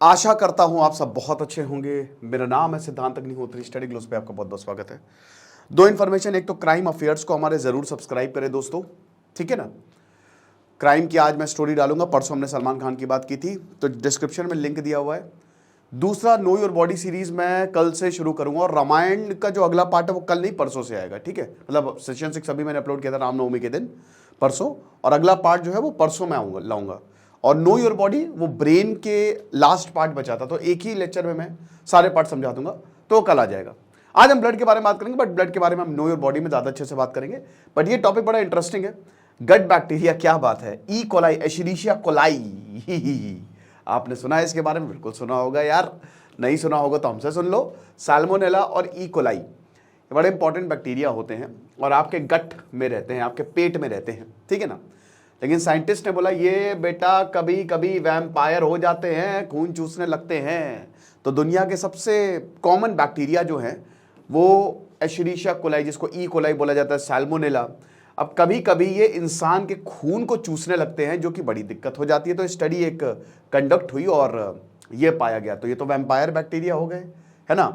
आशा करता हूं आप सब बहुत अच्छे होंगे। मेरा नाम है सिद्धांत अग्निहोत्री, स्टडी ग्लोस पे आपका बहुत बहुत स्वागत है। दो इन्फॉर्मेशन, एक तो क्राइम अफेयर्स को हमारे जरूर सब्सक्राइब करें दोस्तों, ठीक है ना। क्राइम की आज मैं स्टोरी डालूंगा, परसों हमने सलमान खान की बात की थी तो डिस्क्रिप्शन में लिंक दिया हुआ है। दूसरा, नो योर बॉडी सीरीज मैं कल से शुरू करूंगा और रामायण का जो अगला पार्ट है वो कल नहीं परसों से आएगा, ठीक है। मतलब सेशन 6 अभी मैंने अपलोड किया था रामनवमी के दिन परसों, और अगला पार्ट जो है वो परसों मैं लाऊंगा। और नो योर बॉडी वो ब्रेन के लास्ट पार्ट बचा था, तो एक ही लेक्चर में मैं सारे पार्ट समझा दूंगा, तो कल आ जाएगा। आज हम ब्लड के बारे में बात करेंगे, बट ब्लड के बारे में हम नो योर बॉडी में ज्यादा अच्छे से बात करेंगे। बट ये टॉपिक बड़ा इंटरेस्टिंग है। गट बैक्टीरिया, क्या बात है। ई कोलाई, एशेरिशिया कोलाई, आपने सुना है इसके बारे में? बिल्कुल सुना होगा यार, नहीं सुना होगा तो हमसे सुन लो। साल्मोनेला और ई कोलाई बड़े इंपॉर्टेंट बैक्टीरिया होते हैं और आपके गट में रहते हैं, आपके पेट में रहते हैं, ठीक है ना। लेकिन साइंटिस्ट ने बोला ये बेटा कभी कभी वैम्पायर हो जाते हैं, खून चूसने लगते हैं। तो दुनिया के सबसे कॉमन बैक्टीरिया जो है वो एशेरिशिया कोलाई, जिसको ई कोलाई बोला जाता है, साल्मोनेला। अब कभी कभी ये इंसान के खून को चूसने लगते हैं, जो कि बड़ी दिक्कत हो जाती है। तो स्टडी एक कंडक्ट हुई और ये पाया गया, तो ये तो वैम्पायर बैक्टीरिया हो गए, है ना।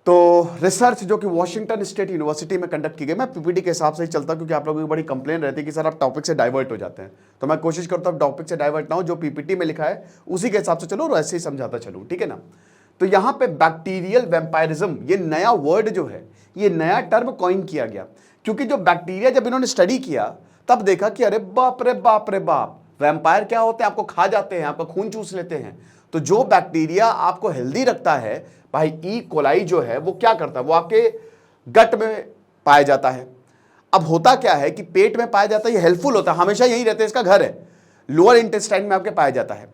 तो रिसर्च जो कि वॉशिंगटन स्टेट यूनिवर्सिटी में कंडक्ट की गई, मैं पीपीटी के हिसाब से ही चलता क्योंकि आप लोगों की बड़ी कंप्लेन रहती है कि सर आप टॉपिक से डाइवर्ट हो जाते हैं, तो मैं कोशिश करता हूँ टॉपिक से डाइवर्ट ना हो, जो पीपीटी में लिखा है उसी के हिसाब से चलो और ऐसे ही समझाता चलूँ, ठीक है ना। तो यहाँ पे बैक्टीरियल वैम्पायरिज्म, ये नया वर्ड जो है, ये नया टर्म कॉइन किया गया, क्योंकि जो बैक्टीरिया जब इन्होंने स्टडी किया तब देखा कि अरे बाप रे बाप रे बाप, वैम्पायर क्या होते हैं, आपको खा जाते हैं, आपका खून चूस लेते हैं। तो जो बैक्टीरिया आपको हेल्दी रखता है भाई, ई कोलाई जो है वो क्या करता है, वो आपके गट में पाया जाता है। अब होता क्या है कि पेट में पाया जाता है, ये हेल्पफुल होता है, हमेशा यही रहता है, इसका घर है, लोअर इंटेस्टाइन में आपके पाया जाता है।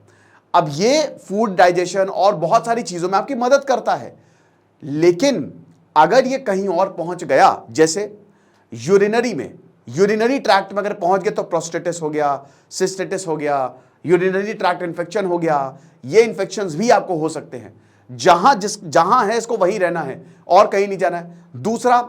अब ये फूड डाइजेशन और बहुत सारी चीजों में आपकी मदद करता है। लेकिन अगर ये कहीं और पहुंच गया, जैसे यूरिनरी में, यूरिनरी ट्रैक्ट में अगर पहुंच गया तो प्रोस्टेटिस हो गया, सिस्टिटिस हो गया, यूरिनरी ट्रैक्ट इन्फेक्शन हो गया, ये इन्फेक्शंस भी आपको हो सकते हैं। जहां है इसको वहीं रहना है और कहीं नहीं जाना है। दूसरा,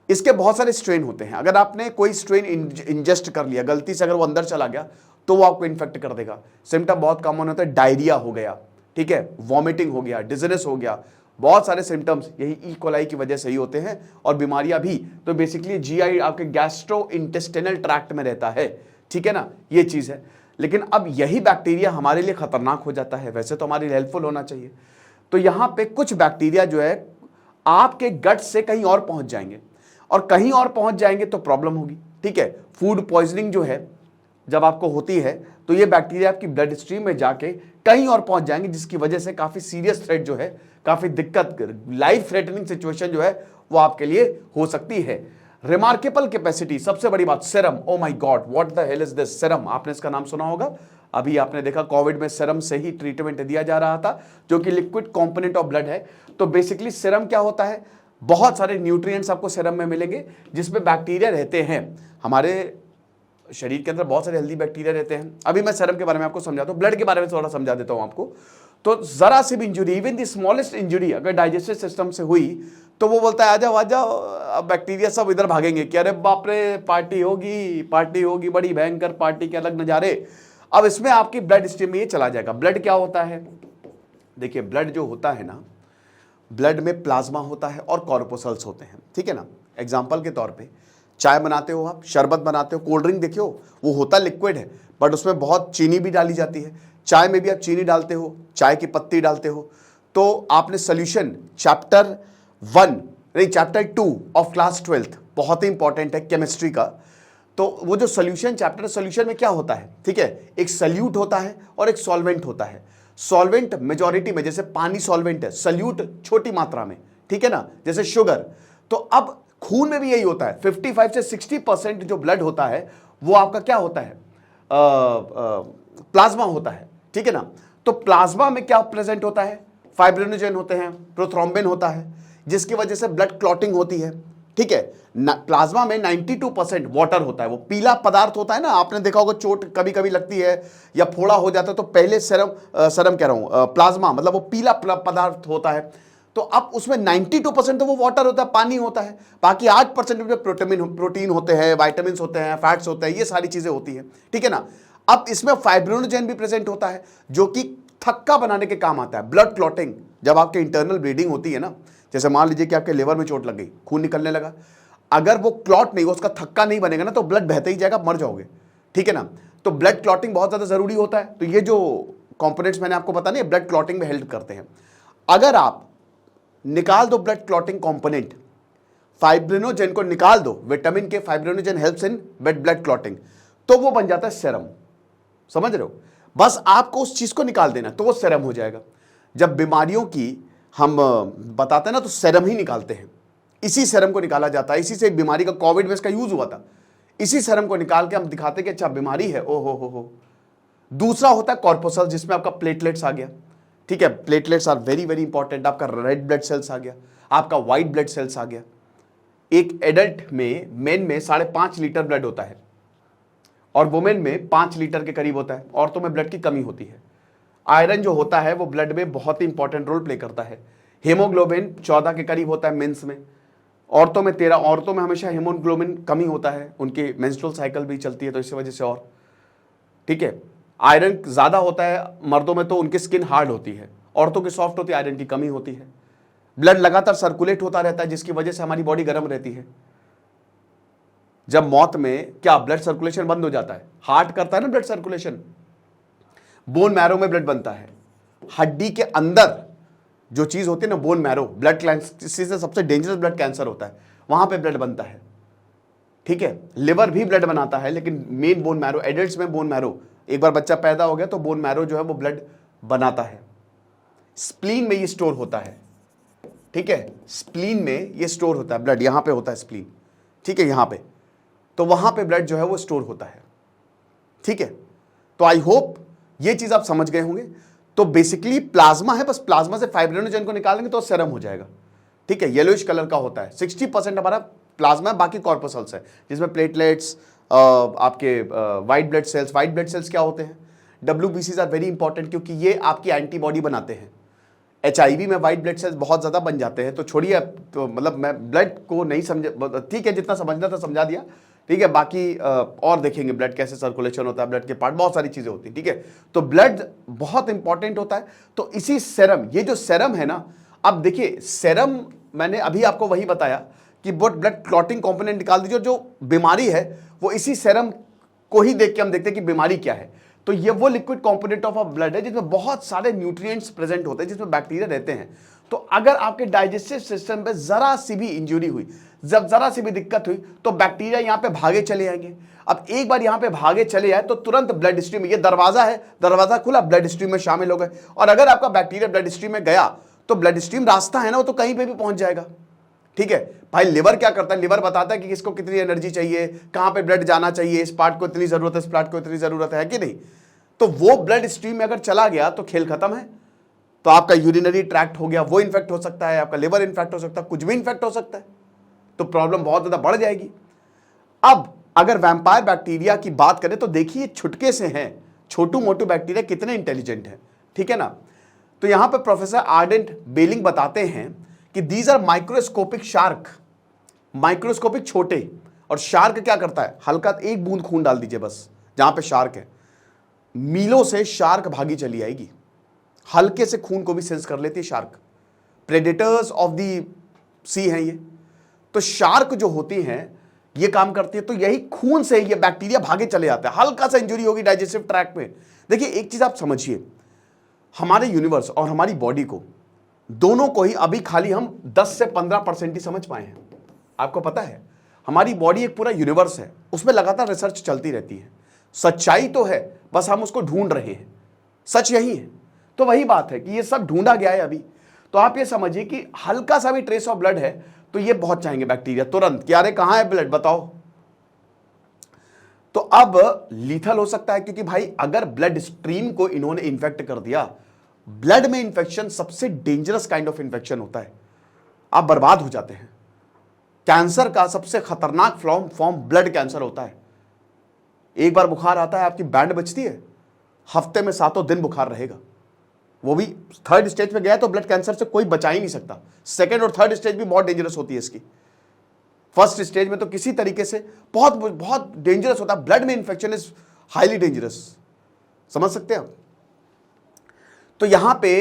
इसके बहुत सारे स्ट्रेन होते हैं, अगर आपने कोई स्ट्रेन इंजेस्ट कर लिया गलती से, अगर वो अंदर चला गया तो वो आपको इन्फेक्ट कर देगा। सिम्टम बहुत कॉमन होता है, डायरिया हो गया, ठीक है, वॉमिटिंग हो गया, डिजीनेस हो गया, बहुत सारे सिम्टम्स यही ई कोलाई की वजह से ही होते हैं। और बीमारियां भी, तो बेसिकली जीआई आपके गैस्ट्रो इंटेस्टिनल ट्रैक्ट में रहता है, ठीक है ना, ये चीज है। लेकिन अब यही बैक्टीरिया हमारे लिए खतरनाक हो जाता है, वैसे तो हमारे लिए हेल्पफुल होना चाहिए। तो यहां पे कुछ बैक्टीरिया जो है आपके गट से कहीं और पहुंच जाएंगे, और कहीं और पहुंच जाएंगे तो प्रॉब्लम होगी, ठीक है। फूड पॉइजनिंग जो है जब आपको होती है तो ये बैक्टीरिया आपकी ब्लड स्ट्रीम में जाके कहीं और पहुंच जाएंगे, जिसकी वजह से काफी सीरियस थ्रेट जो है, काफी दिक्कत, लाइफ थ्रेटनिंग सिचुएशन जो है वो आपके लिए हो सकती है। रिमार्केबल कैपेसिटी, सबसे बड़ी बात, serum. Oh my God, what the hell is this serum, आपने इसका नाम सुना होगा। अभी आपने देखा कोविड में सेरम से ही ट्रीटमेंट दिया जा रहा था, जो कि लिक्विड कंपोनेंट ऑफ ब्लड है। तो बेसिकली सेरम क्या होता है, बहुत सारे न्यूट्रिएंट्स आपको सेरम में मिलेंगे जिसमें बैक्टीरिया रहते हैं। हमारे शरीर के अंदर बहुत सारे हेल्दी बैक्टीरिया रहते हैं। अभी मैं सेरम के बारे में आपको समझाता हूँ, ब्लड के बारे में थोड़ा समझा देता हूँ आपको। तो जरा सी भी injury, even the smallest injury अगर डाइजेस्टिव सिस्टम से हुई तो वो बोलता है आ जाओ आ जाओ, अब बैक्टीरिया सब इधर भागेंगे कि अरे बाप रे पार्टी होगी, पार्टी होगी, बड़ी भयंकर पार्टी के अलग नजारे। अब इसमें आपकी ब्लड स्ट्रीम में ये चला जाएगा। ब्लड क्या होता है, देखिए ब्लड जो होता है ना, ब्लड में प्लाज्मा होता है और कॉर्पोसल्स होते हैं, ठीक है ना। एग्जाम्पल के तौर पे चाय बनाते हो आप, शरबत बनाते हो, कोल्ड ड्रिंक देखियो, वो होता लिक्विड है बट उसमें बहुत चीनी भी डाली जाती है। चाय में भी आप चीनी डालते हो, चाय की पत्ती डालते हो। तो आपने सोल्यूशन चैप्टर 1 नहीं चैप्टर 2 ऑफ क्लास 12th, बहुत ही इंपॉर्टेंट है केमिस्ट्री का। तो वो जो सोल्यूशन चैप्टर, सोल्यूशन में क्या होता है, ठीक है, एक सल्यूट होता है और एक सॉल्वेंट होता है। सॉल्वेंट मेजॉरिटी में, जैसे पानी सॉल्वेंट है, सल्यूट छोटी मात्रा में, ठीक है ना, जैसे शुगर। तो अब खून में भी यही होता है, 55 से 60% जो ब्लड होता है वो आपका क्या होता है, प्लाज्मा होता है, ठीक है ना। तो प्लाज्मा में क्या प्रेजेंट होता है, फाइब्रिनोजेन होते हैं, प्रोथ्रोम्बिन होता है, जिसकी वजह से ब्लड क्लॉटिंग होती है, ठीक है। प्लाज्मा में 92% वाटर होता है, वो पीला पदार्थ होता है ना, आपने देखा होगा चोट कभी कभी लगती है या फोड़ा हो जाता है तो पहले सेरम कह रहा हूं, प्लाज्मा मतलब वो पीला पदार्थ होता है। तो अब उसमें 92% तो वो वाटर होता है, पानी होता है, बाकी 8% में प्रोटीन होते हैं, वाइटामिन होते हैं, फैट्स होते हैं, ये सारी चीजें होती हैं, ठीक है ना। अब इसमें फाइब्रिनोजेन भी प्रेजेंट होता है जो कि थक्का बनाने के काम आता है। ब्लड क्लॉटिंग, जब आपके इंटरनल ब्लीडिंग होती है ना, जैसे मान लीजिए कि आपके लिवर में चोट लग गई, खून निकलने लगा, अगर वो क्लॉट नहीं हो, उसका थक्का नहीं बनेगा ना, तो ब्लड बहते ही जाएगा, मर जाओगे, ठीक है ना। तो ब्लड क्लॉटिंग बहुत ज्यादा जरूरी होता है। तो ये जो कंपोनेंट्स मैंने आपको बता नहीं, ब्लड क्लॉटिंग में हेल्प करते हैं। अगर आप निकाल दो ब्लड क्लॉटिंग कंपोनेंट, फाइब्रिनोजेन को निकाल दो, विटामिन के fibrinogen helps in blood clotting, तो वो बन जाता है सेरम। समझ रहे हो? बस आपको उस चीज को निकाल देना, तो वो सेरम हो जाएगा। जब बीमारियों की हम बताते हैं ना, तो सेरम ही निकालते हैं, इसी सेरम को निकाला जाता है। इसी से बीमारी का, कोविड में इसका यूज हुआ था। इसी सेरम को निकाल के हम दिखाते कि अच्छा बीमारी है, ओ हो। दूसरा होता है कॉर्पोसल, जिसमें आपका प्लेटलेट्स आ गया, ठीक है। Platelets are very very important. आपका रेड ब्लड सेल्स आ गया, आपका व्हाइट ब्लड सेल्स आ गया। एक एडल्ट में, मेन में 5.5 लीटर ब्लड होता है, और वुमेन में 5 लीटर के करीब होता है। औरतों में ब्लड की कमी होती है। आयरन जो होता है वो ब्लड में बहुत ही इंपॉर्टेंट रोल प्ले करता है। हीमोग्लोबिन 14 के करीब होता है मेंस में, औरतों में 13। औरतों में हमेशा हीमोग्लोबिन कमी होता है, उनकी मेंस्ट्रुअल साइकिल भी चलती है, तो इसी वजह से, और ठीक है। आयरन ज्यादा होता है मर्दों में, तो उनकी स्किन हार्ड होती है, औरतों की सॉफ्ट होती है, आयरन की कमी होती है। ब्लड लगातार सर्कुलेट होता रहता है, जिसकी वजह से हमारी बॉडी गर्म रहती है। जब मौत में क्या ब्लड सर्कुलेशन बंद हो जाता है, हार्ट करता है ना ब्लड सर्कुलेशन, बोन मैरो में ब्लड बनता है। हड्डी के अंदर जो चीज होती है ना, बोन मैरो, ब्लड कैंसर से सबसे डेंजरस ब्लड कैंसर होता है, वहां पे ब्लड बनता है, ठीक है। लिवर भी ब्लड बनाता है, लेकिन मेन बोन मैरो, एडल्ट्स में बोन मैरो, एक बार बच्चा पैदा हो गया तो बोन मैरो जो है वो ब्लड बनाता है। स्प्लीन में ये स्टोर होता है, ठीक है। स्प्लीन में ये स्टोर होता है ब्लड, यहां पे होता है स्प्लीन, ठीक है, यहां पे। तो वहां पे ब्लड जो है वो स्टोर होता है, ठीक है। तो आई होप ये चीज आप समझ गए होंगे। तो बेसिकली प्लाज्मा है, बस प्लाज्मा से फाइब्रिनोजेन को निकालेंगे तो सेरम हो जाएगा, ठीक है। येलोइश कलर का होता है। 60% हमारा प्लाज्मा है, बाकी कॉर्पोसल्स है, जिसमें प्लेटलेट्स, आपके white blood cells. White blood cells क्या होते हैं? WBCs आर वेरी इंपॉर्टेंट, क्योंकि ये आपकी एंटीबॉडी बनाते हैं। HIV में व्हाइट ब्लड सेल्स बहुत ज्यादा बन जाते हैं। तो छोड़िए, तो मतलब मैं ब्लड को नहीं समझ, ठीक है, जितना समझना था समझा दिया, ठीक है। बाकी और देखेंगे ब्लड कैसे सर्कुलेशन होता है, ब्लड के पार्ट, बहुत सारी चीजें होती है, ठीक है। तो ब्लड बहुत इंपॉर्टेंट होता है। तो इसी सेरम, ये जो सेरम है ना, अब देखिए सेरम, मैंने अभी आपको वही बताया कि ब्लड क्लॉटिंग कंपोनेंट निकाल दीजिए, जो बीमारी है वो इसी सेरम को ही देख के हम देखते हैं कि बीमारी क्या है। तो ये वो लिक्विड कंपोनेंट ऑफ ब्लड है जिसमें बहुत सारे न्यूट्रिएंट्स प्रेजेंट होते हैं, जिसमें बैक्टीरिया रहते हैं। तो अगर आपके डाइजेस्टिव सिस्टम पे जरा सी भी इंजरी हुई, जब जरा सी भी दिक्कत हुई, तो बैक्टीरिया यहाँ पे भागे चले आएंगे। अब एक बार यहाँ पे भागे चले आए तो तुरंत ब्लड स्ट्रीम, ये दरवाजा है, दरवाजा खुला, ब्लड स्ट्रीम में शामिल हो गए। और अगर आपका बैक्टीरिया ब्लड स्ट्रीम में गया, तो ब्लड स्ट्रीम रास्ता है ना, वो तो कहीं पे भी पहुंच जाएगा, ठीक है भाई। लिवर क्या करता है? लिवर बताता है कि किसको कितनी एनर्जी चाहिए, कहां पे ब्लड जाना चाहिए, इस पार्ट को इतनी जरूरत है, इस पार्ट को इतनी जरूरत है कि नहीं। तो वो ब्लड स्ट्रीम में अगर चला गया तो खेल खत्म है। तो आपका यूरिनरी ट्रैक्ट हो गया, वो इन्फेक्ट हो सकता है, आपका लिवर इन्फेक्ट हो सकता है, कुछ भी इन्फेक्ट हो सकता है, तो प्रॉब्लम बहुत ज्यादा बढ़ जाएगी। अब अगर वैम्पायर बैक्टीरिया की बात करें तो देखिए छुटके से हैं, छोटू मोटू बैक्टीरिया कितने इंटेलिजेंट हैं, ठीक है ना। तो यहां पर प्रोफेसर आर्डेंट बेलिंग बताते हैं कि these are microscopic shark, microscopic छोटे। और शार्क क्या करता है? हल्का एक बूंद खून डाल दीजिए बस जहां पे शार्क है, मीलों से शार्क भागी चली आएगी। हल्के से खून को भी सेंस कर लेती है शार्क। प्रेडेटर्स ऑफ दी सी हैं ये। तो शार्क जो होती हैं ये काम करती है। तो यही खून से ये बैक्टीरिया भागे चले जाते हैं। हल्का सा इंजरी होगी डाइजेस्टिव ट्रैक्ट में। देखिए एक चीज आप समझिए, हमारे यूनिवर्स और हमारी बॉडी को, दोनों को ही अभी खाली हम 10 से 15% ही समझ पाए हैं। आपको पता है हमारी बॉडी एक पूरा यूनिवर्स है, उसमें लगातार रिसर्च चलती रहती है। सच्चाई तो है, बस हम उसको ढूंढ रहे हैं। सच यही है। तो वही बात है कि ये सब ढूंढा गया है अभी। तो आप ये समझिए कि हल्का सा भी ट्रेस ऑफ ब्लड है तो ये पहुंच जाएंगे बैक्टीरिया तुरंत कि अरे कहां है ब्लड बताओ। तो अब लीथल हो सकता है, क्योंकि भाई अगर ब्लड स्ट्रीम को इन्होंने इन्फेक्ट कर दिया, ब्लड में इंफेक्शन सबसे डेंजरस काइंड ऑफ इंफेक्शन होता है, आप बर्बाद हो जाते हैं। कैंसर का सबसे खतरनाक फॉर्म ब्लड कैंसर होता है। एक बार बुखार आता है, आपकी बैंड बजती है, हफ्ते में 7 दिन बुखार रहेगा। वो भी 3rd स्टेज पे गया तो ब्लड कैंसर से कोई बचा ही नहीं सकता। 2nd और 3rd स्टेज भी बहुत डेंजरस होती है इसकी। 1st स्टेज में तो किसी तरीके से बहुत बहुत डेंजरस होता है। ब्लड में इंफेक्शन इज हाईली डेंजरस, समझ सकते हैं आप। तो यहां पे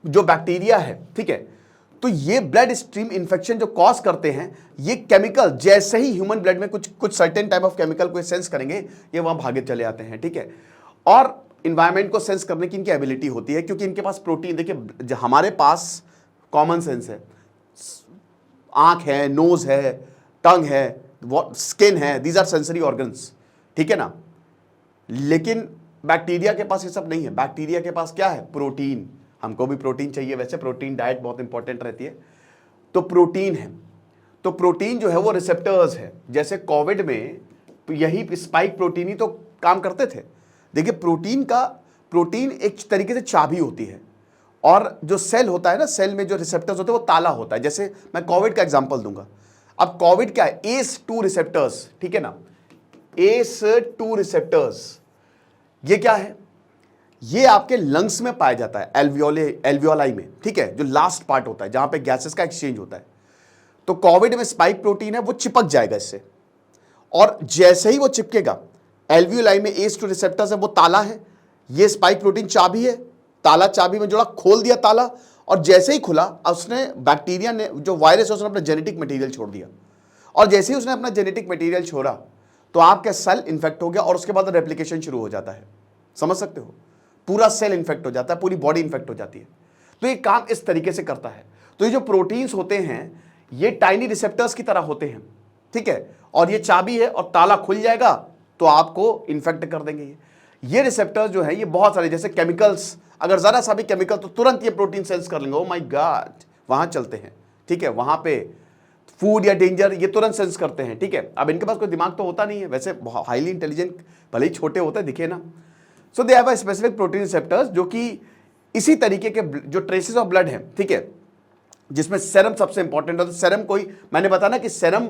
जो बैक्टीरिया है, ठीक है, तो ये ब्लड स्ट्रीम इंफेक्शन जो कॉज करते हैं, ये केमिकल जैसे ही ह्यूमन ब्लड में कुछ सर्टेन टाइप ऑफ केमिकल को सेंस करेंगे, ये वहां भागे चले आते हैं, ठीक है। और इन्वायरमेंट को सेंस करने की इनकी एबिलिटी होती है, क्योंकि इनके पास प्रोटीन, देखिए हमारे पास कॉमन सेंस है, आंख है, नोज है, टंग है, स्किन है, दीज आर सेंसरी ऑर्गन्स, ठीक है ना। लेकिन बैक्टीरिया के पास ये सब नहीं है। बैक्टीरिया के पास क्या है? प्रोटीन। हमको भी प्रोटीन चाहिए, वैसे प्रोटीन डाइट बहुत इंपॉर्टेंट रहती है। तो प्रोटीन है, तो प्रोटीन जो है वो रिसेप्टर्स है। जैसे कोविड में यही स्पाइक प्रोटीन ही तो काम करते थे। देखिए प्रोटीन एक तरीके से चाबी होती है, और जो सेल होता है ना, सेल में जो रिसेप्टर्स होते हैं वो ताला होता है। जैसे मैं कोविड का एग्जांपल दूंगा। अब कोविड क्या है? ACE2 रिसेप्टर्स, ठीक है ना, ACE2 रिसेप्टर्स, ये क्या है? ये आपके लंग्स में पाया जाता है, एल्वियोलाई में, ठीक है, जो लास्ट पार्ट होता है जहां पे गैसेस का एक्सचेंज होता है। तो कोविड में स्पाइक प्रोटीन है, वो चिपक जाएगा इससे, और जैसे ही वो चिपकेगा, एल्वियोलाई में ACE2 रिसेप्टर्स है, वो ताला है, ये स्पाइक प्रोटीन चाबी है, ताला चाबी में जोड़ा, खोल दिया ताला, और जैसे ही खुला, उसने बैक्टीरिया ने, जो वायरस है, उसने अपना जेनेटिक मटेरियल छोड़ दिया, और जैसे ही उसने अपना जेनेटिक मटेरियल छोड़ा तो आपका सेल इन्फेक्ट हो गया, और उसके बाद रेप्लिकेशन शुरू हो जाता है। समझ सकते हो? पूरा सेल इन्फेक्ट हो जाता है, पूरी बॉडी इन्फेक्ट हो जाती है। तो ये काम इस तरीके से करता है। तो ये जो प्रोटीन्स होते हैं, ये टाइनी रिसेप्टर्स की तरह होते हैं, ठीक है, और ये चाबी है, और ताला खुल जाएगा तो आपको इन्फेक्ट कर देंगे। ये रिसेप्टर्स जो है, ये बहुत सारे, जैसे केमिकल्स, अगर जरा सा भी केमिकल, तो तुरंत ये प्रोटीन सेंस कर लेंगे। ओ माय गॉड, वहां चलते हैं, ठीक है, वहां पे फूड या डेंजर, ये तुरंत सेंस करते हैं, ठीक है। अब इनके पास कोई दिमाग तो होता नहीं है, वैसे हाईली इंटेलिजेंट, भले ही छोटे होते हैं, दिखे ना। So they have a specific protein receptors, जो कि इसी तरीके के जो ट्रेसेस ऑफ ब्लड है, ठीक है, जिसमें सेरम सबसे इंपॉर्टेंट है। तो सेरम कोई, मैंने बताया ना कि सेरम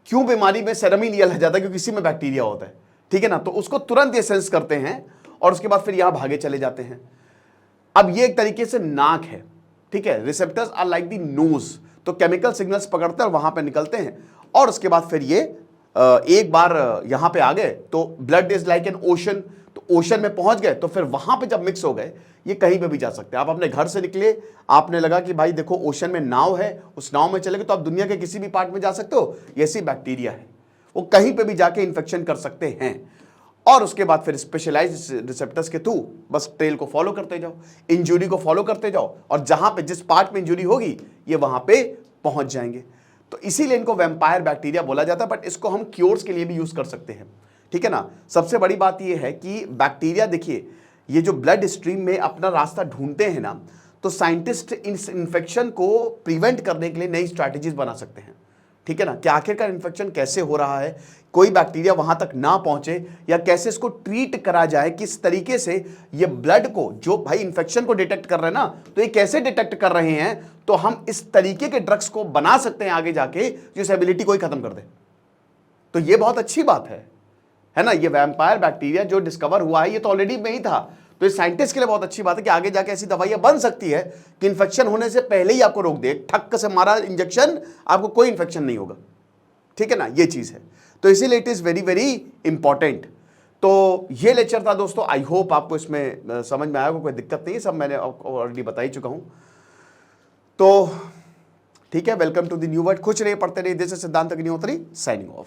क्यों बीमारी में सेरम ही लिया जाता है, क्योंकि इसी में बैक्टीरिया होता है, ठीक है ना। तो उसको तुरंत ये सेंस करते हैं, और उसके बाद फिर यहां भागे चले जाते हैं। अब ये एक तरीके से नाक है, ठीक है, receptors are like the nose, तो केमिकल सिग्नल्स पकड़ते हैं और वहां पे निकलते हैं, और उसके बाद फिर ये एक बार यहां पे आ गए तो blood is like an ocean, तो ओशन में पहुंच गए, तो फिर वहां पे जब मिक्स हो गए, ये कहीं पे भी जा सकते हैं। आप अपने घर से निकले, आपने लगा कि भाई देखो ओशन में नाव है, उस नाव में चले गए, तो आप दुनिया के किसी भी पार्ट में जा सकते हो। ऐसी बैक्टीरिया है, वो कहीं पे भी जाके इन्फेक्शन कर सकते हैं। और उसके बाद फिर स्पेशलाइज रिसेप्टर्स के थ्रू बस ट्रेल को फॉलो करते जाओ, इंजुरी को फॉलो करते जाओ, और जहां पे जिस पार्ट में इंजुरी होगी, ये वहां पे पहुंच जाएंगे। तो इसीलिए इनको वैम्पायर बैक्टीरिया बोला जाता है, बट इसको हम क्योर्स के लिए भी यूज कर सकते हैं, ठीक है ना। सबसे बड़ी बात यह है कि बैक्टीरिया, देखिए, ये जो ब्लड स्ट्रीम में अपना रास्ता ढूंढते हैं ना, तो साइंटिस्ट इस इन्फेक्शन को प्रिवेंट करने के लिए नई स्ट्रैटेजीज बना सकते हैं, ठीक है ना, कि आखिरकार इन्फेक्शन कैसे हो रहा है, कोई बैक्टीरिया वहां तक ना पहुंचे, या कैसे इसको ट्रीट करा जाए, किस तरीके से ये ब्लड को, जो भाई इन्फेक्शन को डिटेक्ट कर रहे हैं ना, तो ये कैसे डिटेक्ट कर रहे हैं, तो हम इस तरीके के ड्रग्स को बना सकते हैं आगे जाके, जो इस एबिलिटी को ही खत्म कर दे। तो ये बहुत अच्छी बात है ना। ये वैम्पायर बैक्टीरिया जो डिस्कवर हुआ है, ये तो ऑलरेडी में ही था, तो ये साइंटिस्ट के लिए बहुत अच्छी बात है कि आगे जाके ऐसी दवाइयां बन सकती है कि इन्फेक्शन होने से पहले ही आपको रोक दे, ठक्क से मारा इंजेक्शन, आपको कोई इन्फेक्शन नहीं होगा, ठीक है ना, ये चीज है। तो इसीलिए it is very very important. तो ये लेक्चर था दोस्तों, आई होप आपको इसमें समझ में आया, कोई दिक्कत नहीं है, सब मैंने ऑलरेडी बता ही चुका हूं। तो ठीक है, welcome to the new word. खुश रहिए, पढ़ते रहिए। दिस इज सिद्धांत अग्निहोत्री साइनिंग ऑफ।